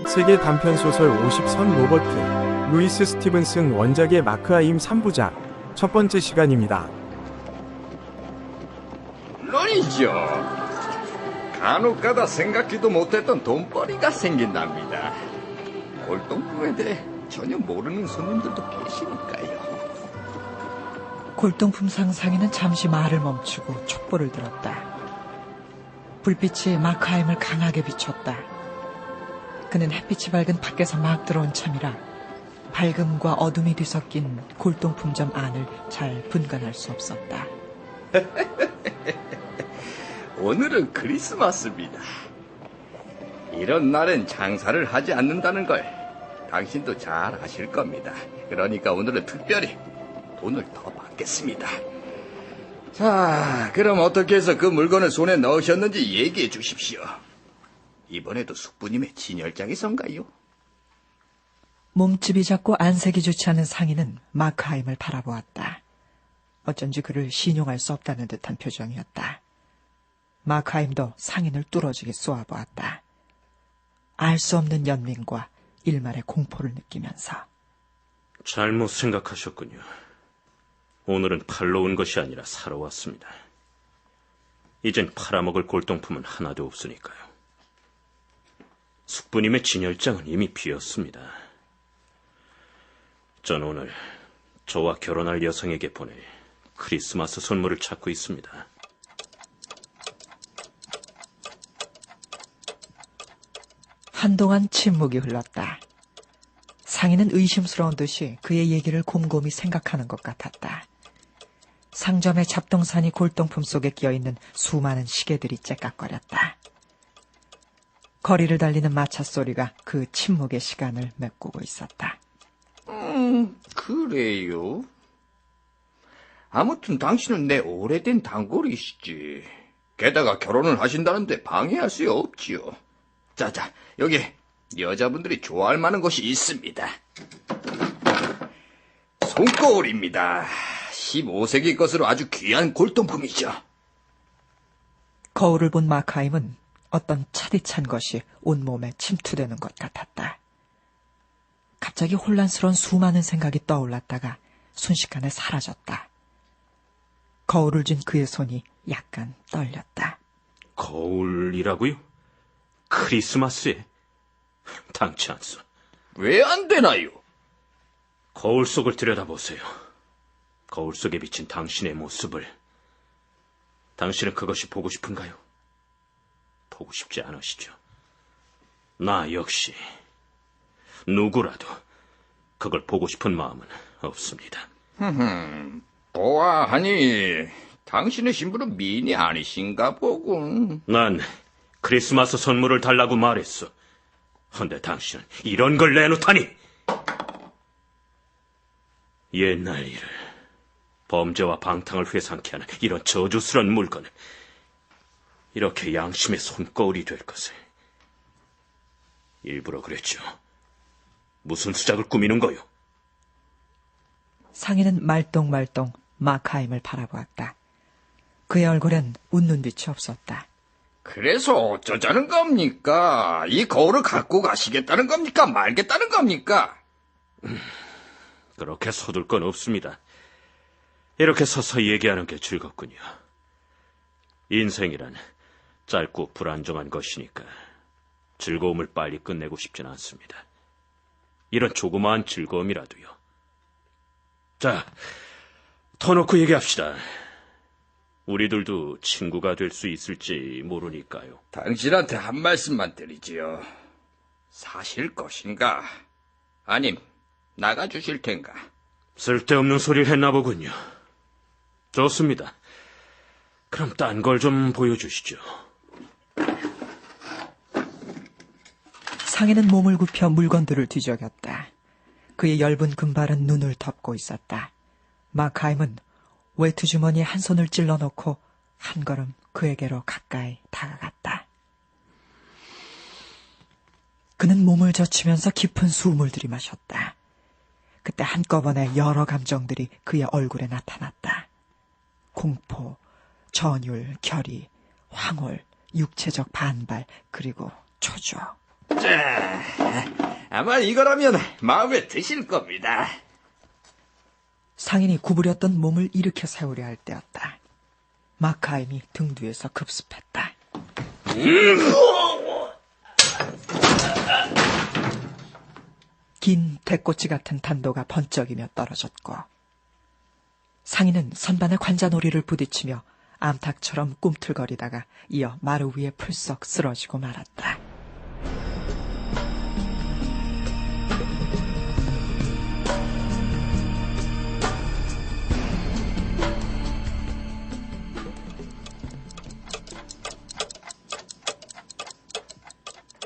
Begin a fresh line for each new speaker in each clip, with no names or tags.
세계 단편소설 50선 로버트 루이스 스티븐슨 원작의 마크아임 3부작 첫 번째 시간입니다.
물론이죠. 간혹가다 생각지도 못했던 돈벌이가 생긴답니다. 골동품에 대해 전혀 모르는 손님들도 계시니까요.
골동품 상상이는 잠시 말을 멈추고 촛불을 들었다. 불빛이 마크하임을 강하게 비췄다. 그는 햇빛이 밝은 밖에서 막 들어온 참이라 밝음과 어둠이 뒤섞인 골동품점 안을 잘 분간할 수 없었다.
오늘은 크리스마스입니다. 이런 날엔 장사를 하지 않는다는 걸 당신도 잘 아실 겁니다. 그러니까 오늘은 특별히 돈을 더 받겠습니다. 자, 그럼 어떻게 해서 그 물건을 손에 넣으셨는지 얘기해 주십시오. 이번에도 숙부님의 진열장에선가요?
몸집이 작고 안색이 좋지 않은 상인은 마크하임을 바라보았다. 어쩐지 그를 신용할 수 없다는 듯한 표정이었다. 마크하임도 상인을 뚫어지게 쏘아보았다. 알 수 없는 연민과 일말의 공포를 느끼면서.
잘못 생각하셨군요. 오늘은 팔러 온 것이 아니라 사러 왔습니다. 이젠 팔아먹을 골동품은 하나도 없으니까요. 숙부님의 진열장은 이미 비었습니다. 전 오늘 저와 결혼할 여성에게 보낼 크리스마스 선물을 찾고 있습니다.
한동안 침묵이 흘렀다. 상인은 의심스러운 듯이 그의 얘기를 곰곰이 생각하는 것 같았다. 상점의 잡동사니 골동품 속에 끼어있는 수많은 시계들이 째깍거렸다. 거리를 달리는 마차 소리가 그 침묵의 시간을 메꾸고 있었다.
그래요? 아무튼 당신은 내 오래된 단골이시지. 게다가 결혼을 하신다는데 방해할 수 없지요. 자자, 여기 여자분들이 좋아할 만한 것이 있습니다. 손거울입니다. 15세기 것으로 아주 귀한 골동품이죠.
거울을 본 마크하임은 어떤 차디찬 것이 온몸에 침투되는 것 같았다. 갑자기 혼란스러운 수많은 생각이 떠올랐다가 순식간에 사라졌다. 거울을 쥔 그의 손이 약간 떨렸다.
거울이라고요? 크리스마스에? 당치 않소.
왜 안 되나요?
거울 속을 들여다보세요. 거울 속에 비친 당신의 모습을. 당신은 그것이 보고 싶은가요? 보고 싶지 않으시죠? 나 역시 누구라도 그걸 보고 싶은 마음은 없습니다.
보아하니 당신의 신부는 미인이 아니신가 보군.
난 크리스마스 선물을 달라고 말했어. 헌데 당신은 이런 걸 내놓다니! 옛날 일을, 범죄와 방탕을 회상케 하는 이런 저주스러운 물건을, 이렇게 양심의 손거울이 될 것을. 일부러 그랬죠. 무슨 수작을 꾸미는 거요?
상인은 말똥말똥 마크하임을 바라보았다. 그의 얼굴엔 웃는 빛이 없었다.
그래서 어쩌자는 겁니까? 이 거울을 갖고 가시겠다는 겁니까? 말겠다는 겁니까?
그렇게 서둘 건 없습니다. 이렇게 서서히 얘기하는 게 즐겁군요. 인생이란 짧고 불안정한 것이니까 즐거움을 빨리 끝내고 싶진 않습니다. 이런 조그마한 즐거움이라도요. 자, 터놓고 얘기합시다. 우리들도 친구가 될 수 있을지 모르니까요.
당신한테 한 말씀만 드리지요. 사실 것인가? 아님 나가주실 텐가?
쓸데없는 소리를 했나 보군요. 좋습니다. 그럼 딴 걸 좀 보여주시죠.
상인은 몸을 굽혀 물건들을 뒤적였다. 그의 엷은 금발은 눈을 덮고 있었다. 마크하임은 외투 주머니에 한 손을 찔러넣고 한 걸음 그에게로 가까이 다가갔다. 그는 몸을 젖히면서 깊은 숨을 들이마셨다. 그때 한꺼번에 여러 감정들이 그의 얼굴에 나타났다. 공포, 전율, 결의, 황홀, 육체적 반발, 그리고 초조.
자, 아마 이거라면 마음에 드실 겁니다.
상인이 구부렸던 몸을 일으켜 세우려 할 때였다. 마크하임이 등 뒤에서 급습했다. 긴 대꼬치 같은 단도가 번쩍이며 떨어졌고 상인은 선반의 관자놀이를 부딪히며 암탉처럼 꿈틀거리다가 이어 마루 위에 풀썩 쓰러지고 말았다.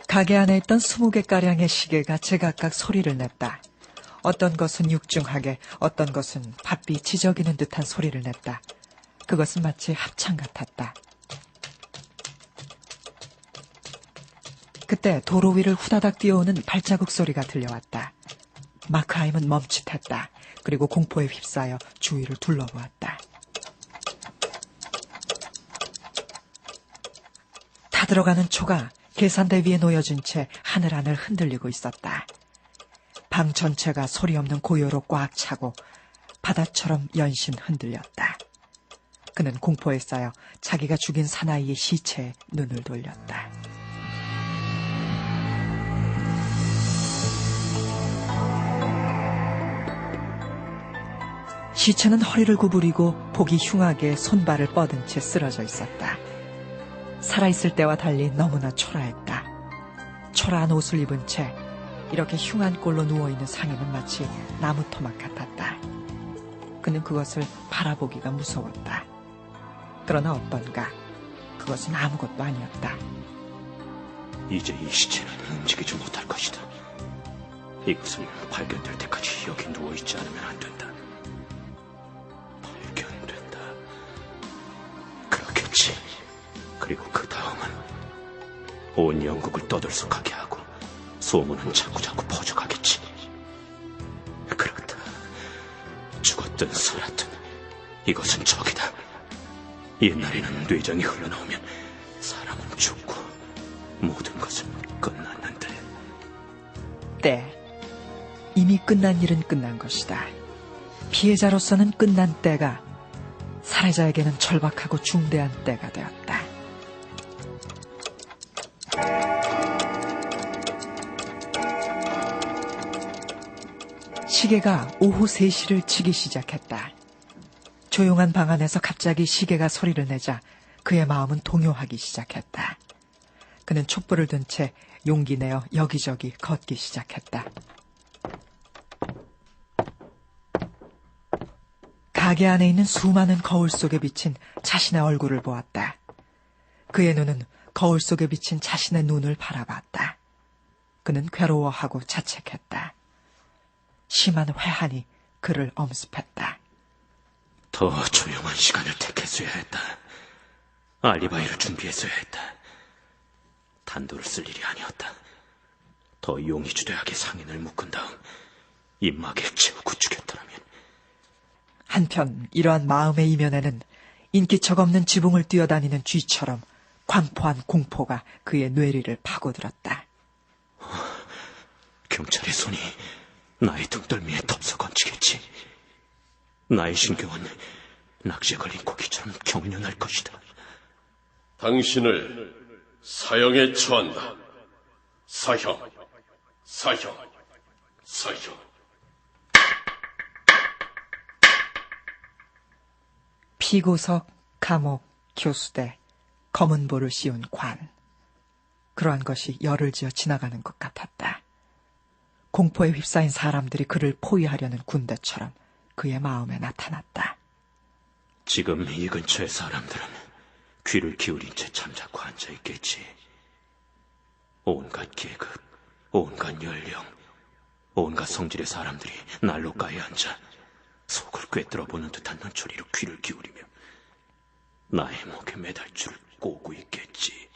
가게 안에 있던 20개가량의 시계가 제각각 소리를 냈다. 어떤 것은 육중하게, 어떤 것은 바삐 지저귀는 듯한 소리를 냈다. 그것은 마치 합창 같았다. 그때 도로 위를 후다닥 뛰어오는 발자국 소리가 들려왔다. 마크하임은 멈칫했다. 그리고 공포에 휩싸여 주위를 둘러보았다. 타들어가는 초가 계산대 위에 놓여진 채 하늘하늘 흔들리고 있었다. 방 전체가 소리 없는 고요로 꽉 차고 바다처럼 연신 흔들렸다. 그는 공포에 쌓여 자기가 죽인 사나이의 시체에 눈을 돌렸다. 시체는 허리를 구부리고 보기 흉하게 손발을 뻗은 채 쓰러져 있었다. 살아있을 때와 달리 너무나 초라했다. 초라한 옷을 입은 채 이렇게 흉한 꼴로 누워있는 상인은 마치 나무 토막 같았다. 그는 그것을 바라보기가 무서웠다. 그러나 어떤가 그것은 아무것도 아니었다.
이제 이 시체는 움직이지 못할 것이다. 이것은 발견될 때까지 여기 누워있지 않으면 안 된다. 발견된다. 그렇겠지. 그리고 그 다음은 온 영국을 떠들썩하게 하고 소문은 자꾸자꾸 퍼져가겠지. 그렇다. 죽었든 살았든 이것은 적이다. 옛날에는 뇌장이 흘러나오면 사람은 죽고 모든 것은 끝났는데.
때. 이미 끝난 일은 끝난 것이다. 피해자로서는 끝난 때가 살해자에게는 절박하고 중대한 때가 되었다. 시계가 오후 3시를 치기 시작했다. 조용한 방 안에서 갑자기 시계가 소리를 내자 그의 마음은 동요하기 시작했다. 그는 촛불을 든 채 용기 내어 여기저기 걷기 시작했다. 가게 안에 있는 수많은 거울 속에 비친 자신의 얼굴을 보았다. 그의 눈은 거울 속에 비친 자신의 눈을 바라봤다. 그는 괴로워하고 자책했다. 심한 회한이 그를 엄습했다.
더 조용한 시간을 택했어야 했다. 알리바이를 준비했어야 했다. 단도를 쓸 일이 아니었다. 더 용의주대하게 상인을 묶은 다음 입막에 채우고 죽였더라면.
한편 이러한 마음의 이면에는 인기척 없는 지붕을 뛰어다니는 쥐처럼 광포한 공포가 그의 뇌리를 파고들었다.
경찰의 손이 나의 등덜미에 덮서 건치겠지. 나의 신경은 낚시에 걸린 고기처럼 경련할 것이다.
당신을 사형에 처한다. 사형, 사형, 사형.
피고석, 감옥, 교수대, 검은 볼을 씌운 관. 그러한 것이 열을 지어 지나가는 것 같았다. 공포에 휩싸인 사람들이 그를 포위하려는 군대처럼 그의 마음에 나타났다.
지금 이 근처의 사람들은 귀를 기울인 채 잠자코 앉아있겠지. 온갖 계급, 온갖 연령, 온갖 성질의 사람들이 난로가에 앉아 속을 꿰뚫어보는 듯한 눈초리로 귀를 기울이며 나의 목에 매달 줄을 꼬고 있겠지.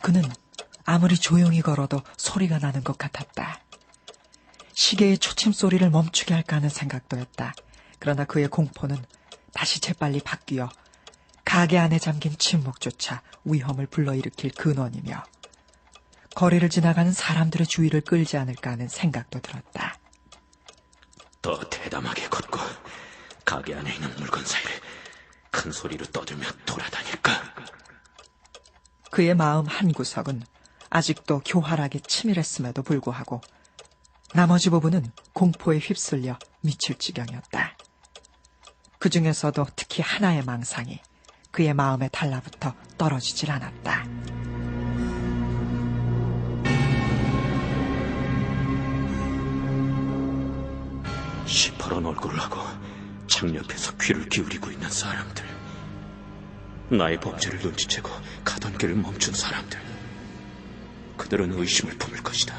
그는 아무리 조용히 걸어도 소리가 나는 것 같았다. 시계의 초침 소리를 멈추게 할까 하는 생각도 했다. 그러나 그의 공포는 다시 재빨리 바뀌어 가게 안에 잠긴 침묵조차 위험을 불러일으킬 근원이며 거리를 지나가는 사람들의 주의를 끌지 않을까 하는 생각도 들었다.
더 대담하게 걷고 가게 안에 있는 물건 사이를 큰 소리로 떠들며 돌아다닐까?
그의 마음 한구석은 아직도 교활하게 치밀했음에도 불구하고 나머지 부분은 공포에 휩쓸려 미칠 지경이었다. 그 중에서도 특히 하나의 망상이 그의 마음에 달라붙어 떨어지질 않았다.
시퍼런 얼굴을 하고 창 옆에서 귀를 기울이고 있는 사람들, 나의 범죄를 눈치채고 가던 길을 멈춘 사람들, 그들은 의심을 품을 것이다.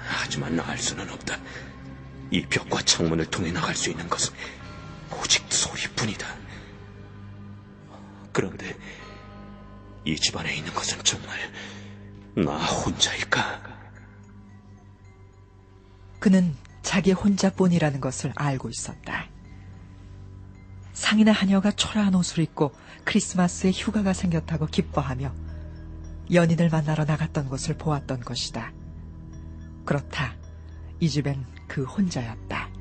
하지만 알 수는 없다. 이 벽과 창문을 통해 나갈 수 있는 것은 오직 소리뿐이다. 그런데 이 집안에 있는 것은 정말 나 혼자일까?
그는 자기 혼자뿐이라는 것을 알고 있었다. 상인의 하녀가 초라한 옷을 입고 크리스마스에 휴가가 생겼다고 기뻐하며 연인을 만나러 나갔던 것을 보았던 것이다. 그렇다. 이 집엔 그 혼자였다.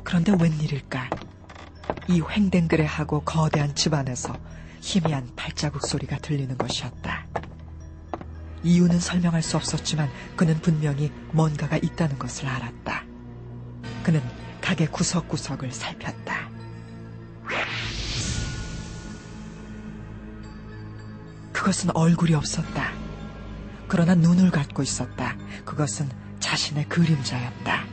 그런데 웬일일까? 이 횡댕그레하고 거대한 집안에서 희미한 발자국 소리가 들리는 것이었다. 이유는 설명할 수 없었지만 그는 분명히 뭔가가 있다는 것을 알았다. 그는 가게 구석구석을 살폈다. 그것은 얼굴이 없었다. 그러나 눈을 갖고 있었다. 그것은 자신의 그림자였다.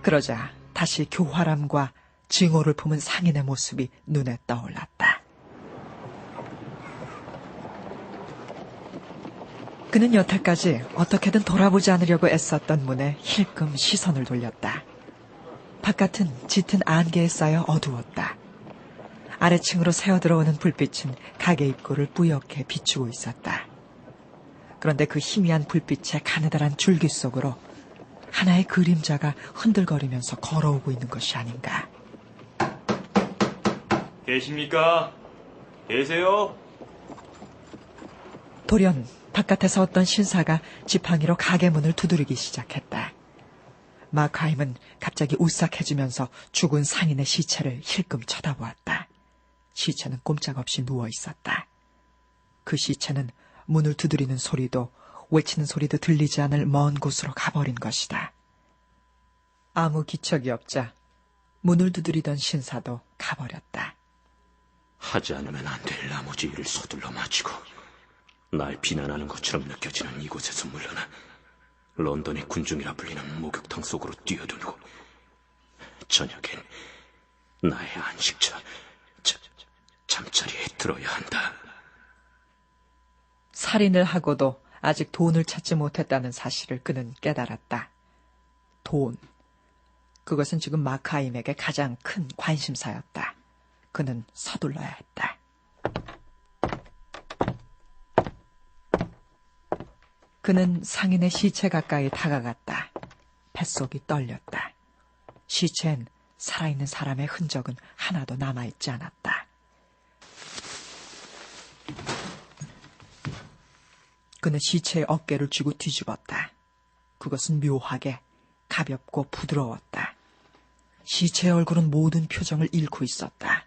그러자 다시 교활함과 증오를 품은 상인의 모습이 눈에 떠올랐다. 그는 여태까지 어떻게든 돌아보지 않으려고 애썼던 문에 힐끔 시선을 돌렸다. 바깥은 짙은 안개에 쌓여 어두웠다. 아래층으로 새어들어오는 불빛은 가게 입구를 뿌옇게 비추고 있었다. 그런데 그 희미한 불빛의 가느다란 줄기 속으로 하나의 그림자가 흔들거리면서 걸어오고 있는 것이 아닌가.
계십니까? 계세요?
돌연 바깥에서 어떤 신사가 지팡이로 가게 문을 두드리기 시작했다. 마크하임은 갑자기 오싹해지면서 죽은 상인의 시체를 힐끔 쳐다보았다. 시체는 꼼짝없이 누워 있었다. 그 시체는 문을 두드리는 소리도 외치는 소리도 들리지 않을 먼 곳으로 가버린 것이다. 아무 기척이 없자 문을 두드리던 신사도 가버렸다.
하지 않으면 안 될 나머지 일을 서둘러 마치고 날 비난하는 것처럼 느껴지는 이곳에서 물러나 런던의 군중이라 불리는 목욕탕 속으로 뛰어들고 저녁엔 나의 안식처 잠자리에 들어야 한다.
살인을 하고도 아직 돈을 찾지 못했다는 사실을 그는 깨달았다. 돈. 그것은 지금 마크하임에게 가장 큰 관심사였다. 그는 서둘러야 했다. 그는 상인의 시체 가까이 다가갔다. 뱃속이 떨렸다. 시체엔 살아있는 사람의 흔적은 하나도 남아있지 않았다. 그는 시체의 어깨를 쥐고 뒤집었다. 그것은 묘하게 가볍고 부드러웠다. 시체의 얼굴은 모든 표정을 잃고 있었다.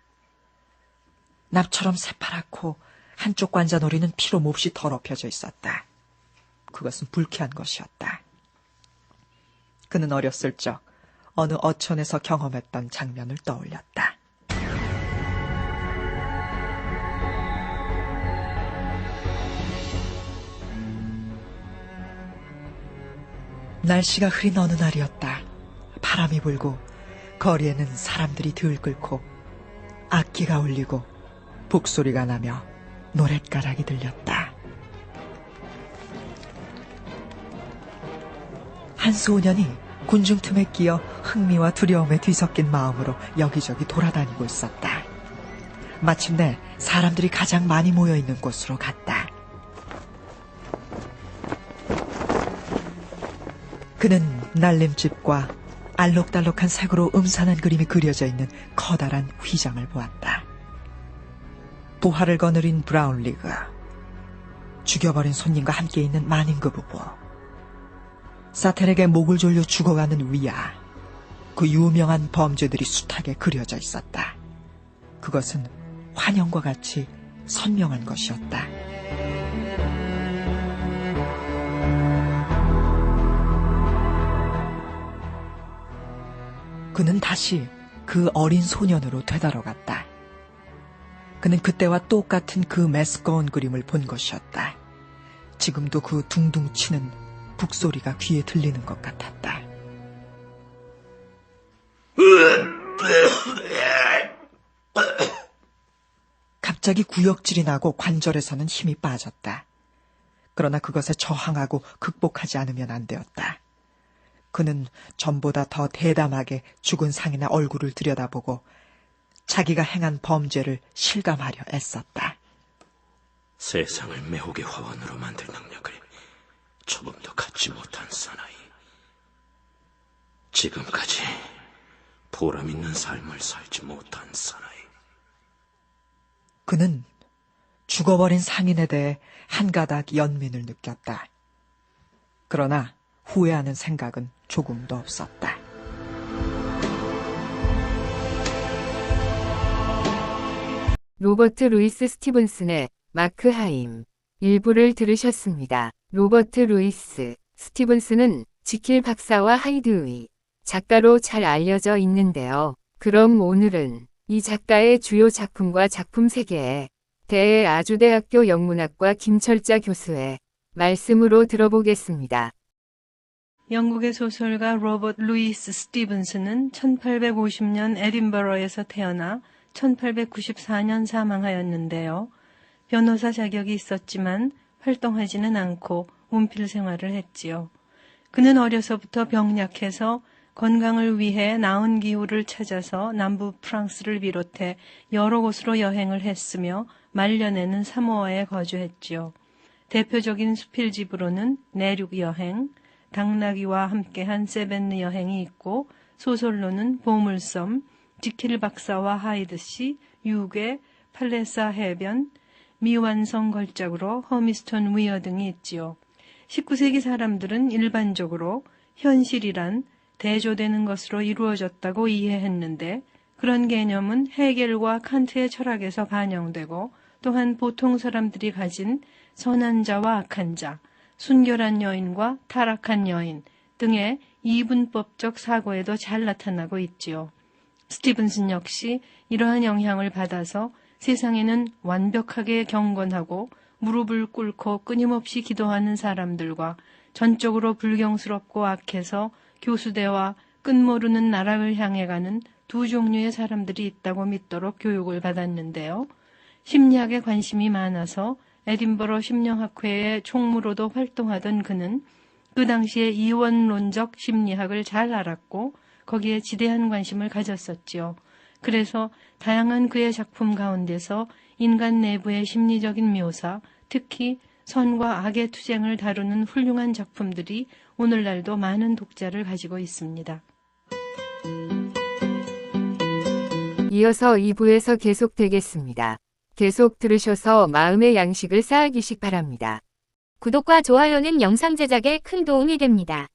납처럼 새파랗고 한쪽 관자놀이는 피로 몹시 더럽혀져 있었다. 그것은 불쾌한 것이었다. 그는 어렸을 적 어느 어촌에서 경험했던 장면을 떠올렸다. 날씨가 흐린 어느 날이었다. 바람이 불고 거리에는 사람들이 들끓고 악기가 울리고 북소리가 나며 노랫가락이 들렸다. 한 소년이 군중 틈에 끼어 흥미와 두려움에 뒤섞인 마음으로 여기저기 돌아다니고 있었다. 마침내 사람들이 가장 많이 모여있는 곳으로 갔다. 그는 날림집과 알록달록한 색으로 음산한 그림이 그려져 있는 커다란 휘장을 보았다. 부활을 거느린 브라운리그, 죽여버린 손님과 함께 있는 마닝그 부부, 사텔에게 목을 졸려 죽어가는 위아, 그 유명한 범죄들이 숱하게 그려져 있었다. 그것은 환영과 같이 선명한 것이었다. 그는 다시 그 어린 소년으로 되돌아갔다. 그는 그때와 똑같은 그 메스꺼운 그림을 본 것이었다. 지금도 그 둥둥 치는 북소리가 귀에 들리는 것 같았다. 갑자기 구역질이 나고 관절에서는 힘이 빠졌다. 그러나 그것에 저항하고 극복하지 않으면 안 되었다. 그는 전보다 더 대담하게 죽은 상인의 얼굴을 들여다보고 자기가 행한 범죄를 실감하려 애썼다.
세상을 매혹의 화원으로 만들 능력을 조금도 갖지 못한 사나이. 지금까지 보람 있는 삶을 살지 못한 사나이.
그는 죽어버린 상인에 대해 한 가닥 연민을 느꼈다. 그러나 후회하는 생각은 조금도 없었다.
로버트 루이스 스티븐슨의 마크 하임 일부를 들으셨습니다. 로버트 루이스 스티븐슨은 지킬 박사와 하이드의 작가로 잘 알려져 있는데요. 그럼 오늘은 이 작가의 주요 작품과 작품 세계에 대해 아주대학교 영문학과 김철자 교수의 말씀으로 들어보겠습니다.
영국의 소설가 로버트 루이스 스티븐슨은 1850년 에딘버러에서 태어나 1894년 사망하였는데요. 변호사 자격이 있었지만 활동하지는 않고 운필 생활을 했지요. 그는 어려서부터 병약해서 건강을 위해 나은 기후를 찾아서 남부 프랑스를 비롯해 여러 곳으로 여행을 했으며 말년에는 사모아에 거주했지요. 대표적인 수필집으로는 내륙 여행, 당나귀와 함께한 세벤느 여행이 있고 소설로는 보물섬, 지킬 박사와 하이드 씨, 유괴, 팔레사 해변, 미완성 걸작으로 허미스톤 위어 등이 있지요. 19세기 사람들은 일반적으로 현실이란 대조되는 것으로 이루어졌다고 이해했는데 그런 개념은 헤겔과 칸트의 철학에서 반영되고 또한 보통 사람들이 가진 선한 자와 악한 자, 순결한 여인과 타락한 여인 등의 이분법적 사고에도 잘 나타나고 있지요. 스티븐슨 역시 이러한 영향을 받아서 세상에는 완벽하게 경건하고 무릎을 꿇고 끊임없이 기도하는 사람들과 전적으로 불경스럽고 악해서 교수대와 끝모르는 나락을 향해 가는 두 종류의 사람들이 있다고 믿도록 교육을 받았는데요. 심리학에 관심이 많아서 에딘버러 심령학회의 총무로도 활동하던 그는 그 당시에 이원론적 심리학을 잘 알았고 거기에 지대한 관심을 가졌었지요. 그래서 다양한 그의 작품 가운데서 인간 내부의 심리적인 묘사, 특히 선과 악의 투쟁을 다루는 훌륭한 작품들이 오늘날도 많은 독자를 가지고 있습니다.
이어서 2부에서 계속되겠습니다. 계속 들으셔서 마음의 양식을 쌓으시기 바랍니다.
구독과 좋아요는 영상 제작에 큰 도움이 됩니다.